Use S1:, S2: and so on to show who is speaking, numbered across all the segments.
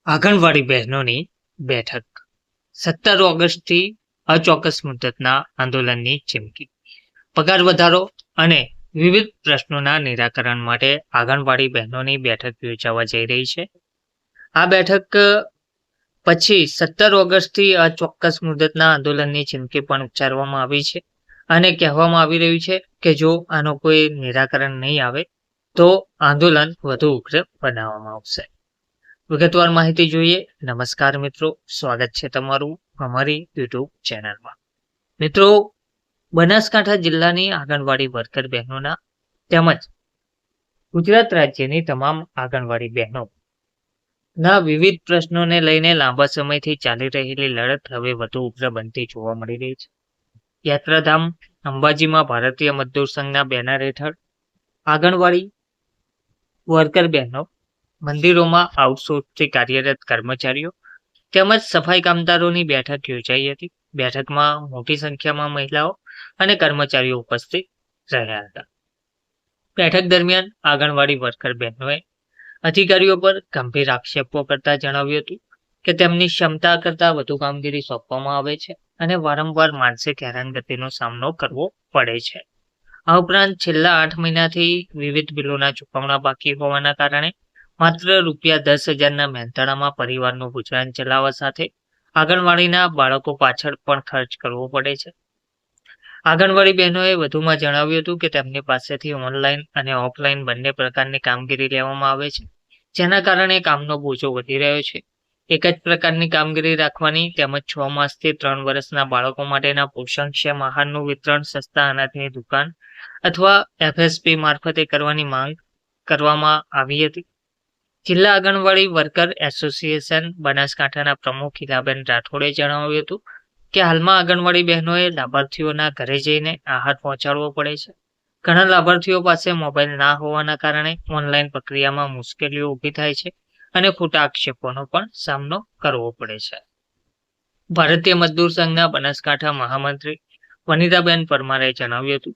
S1: આંગણવાડી બહેનોની બેઠક 17 ઓગસ્ટથી અચોક્કસ મુદ્દતના આંદોલનની ચીમકી. પગાર વધારો અને વિવિધ પ્રશ્નોના નિરાકરણ માટે આંગણવાડી બહેનોની બેઠક યોજાવા જઈ રહી છે. આ બેઠક પછી 17 ઓગસ્ટથી અચોક્કસ મુદ્દતના આંદોલનની ચીમકી પણ ઉચ્ચારવામાં આવી છે અને કહેવામાં આવી રહ્યું છે કે જો આનો કોઈ નિરાકરણ નહીં આવે તો આંદોલન વધુ ઉગ્ર બનાવવામાં આવશે. વિગતવાર માહિતી જોઈએ. નમસ્કાર મિત્રો, સ્વાગત છે તમારું અમારી યુટ્યુબ ચેનલમાં. મિત્રો, બનાસકાંઠા જિલ્લાની આંગણવાડી વર્કર બહેનોના તેમજ ગુજરાત રાજ્યની તમામ આંગણવાડી બહેનો ના વિવિધ પ્રશ્નોને લઈને લાંબા સમયથી ચાલી રહેલી લડત હવે વધુ ઉગ્ર બનતી જોવા મળી રહી છે. યાત્રાધામ અંબાજીમાં ભારતીય મજદૂર સંઘના બેનર હેઠળ આંગણવાડી વર્કર બહેનો, મંદિરોમાં આઉટસોર્સથી કાર્યરત કર્મચારીઓ તેમજ સફાઈ કામદારોની બેઠક યોજાઈ હતી. બેઠકમાં મોટી સંખ્યામાં મહિલાઓ અને કર્મચારીઓ ઉપસ્થિત રહ્યા હતા. બેઠક દરમિયાન આંગણવાડી વર્કર બહેનોએ અધિકારીઓ પર ગંભીર આક્ષેપો કરતા જણાવ્યું હતું કે તેમની ક્ષમતા કરતાં વધુ કામગીરી સોંપવામાં આવે છે અને વારંવાર માનસિક હેરાનગતિનો સામનો કરવો પડે છે. આ ઉપરાંત છેલ્લા 8 મહિનાથી વિવિધ બિલોના ચૂકવણા બાકી હોવાના કારણે માત્ર ₹10,000ના મહેનતાણામાં પરિવારનું ગુજરાન ચલાવવા સાથે આંગણવાડીના બાળકો પાછળ પણ ખર્ચ કરવો પડે છે. આંગણવાડી બહેનોએ વધુમાં જણાવ્યું હતું કે તેમની પાસેથી ઓનલાઈન અને ઓફલાઈન બંને પ્રકારની કામગીરી લેવામાં આવે છે, જેના કારણે કામનો બોજો વધી રહ્યો છે. એક જ પ્રકારની કામગીરી રાખવાની તેમજ 6 માસથી 3 વર્ષના બાળકો માટેના પોષણક્ષમ આહારનું વિતરણ સસ્તા અનાજની દુકાન અથવા FSP મારફતે કરવાની માંગ કરવામાં આવી હતી. જિલ્લા આંગણવાડી વર્કર એસોસિએશન બનાસકાંઠાના પ્રમુખ હીરાબેન રાઠોડે જણાવ્યું હતું કે હાલમાં આંગણવાડી બહેનોએ લાભાર્થીઓના ઘરે જઈને આહાર પહોંચાડવો પડે છે. ઘણા લાભાર્થીઓ પાસે મોબાઈલ ના હોવાના કારણે ઓનલાઈન પ્રક્રિયામાં મુશ્કેલીઓ ઊભી થાય છે અને ખોટા આક્ષેપોનો પણ સામનો કરવો પડે છે. ભારતીય મજદૂર સંઘના બનાસકાંઠા મહામંત્રી વનિતાબેન પરમારે જણાવ્યું હતું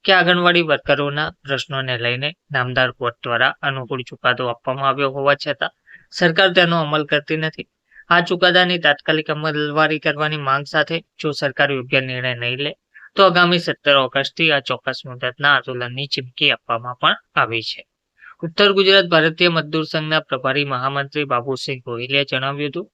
S1: કે આંગણવાડી વર્કરોના પ્રશ્નોને લઈને નામદાર કોર્ટ દ્વારા અનુકૂળ ચુકાદો આપવામાં આવ્યો હોવા છતાં સરકાર તેનો અમલ કરતી નથી. આ ચુકાદાની તાત્કાલિક અમલવારી કરવાની માંગ સાથે જો સરકાર યોગ્ય નિર્ણય નહીં લે તો આગામી 17 ઓગસ્ટથી અચોક્કસ મુદ્દતના આંદોલનની ચીમકી આપવામાં પણ આવી છે. ઉત્તર ગુજરાત ભારતીય મજદૂર સંઘના પ્રભારી મહામંત્રી બાબુસિંહ ગોહિલે જણાવ્યું હતું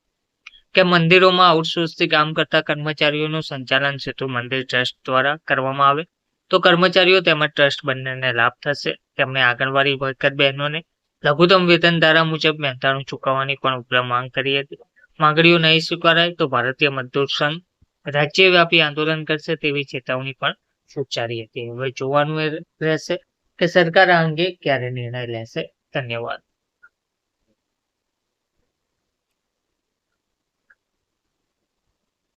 S1: કે મંદિરોમાં આઉટસોર્સથી કામ કરતા કર્મચારીઓનું સંચાલન સેતુ મંદિર ટ્રસ્ટ દ્વારા કરવામાં આવે તો કર્મચારીઓ તેમજ ટ્રસ્ટ બંનેને લાભ થશે. તેમણે આંગણવાડી વર્કર બહેનોને લઘુત્તમ વેતન ધારા મુજબ મહેનતાણું ચૂકવવાની પણ ઉગ્ર માંગ કરી હતી. માંગણીઓ નહીં સ્વીકારાય તો ભારતીય મજદૂર સંઘ રાજ્યવ્યાપી આંદોલન કરશે તેવી ચેતવણી પણ ઉચ્ચારી હતી. હવે જોવાનું એ રહેશે કે સરકાર આ અંગે ક્યારે નિર્ણય લેશે. ધન્યવાદ.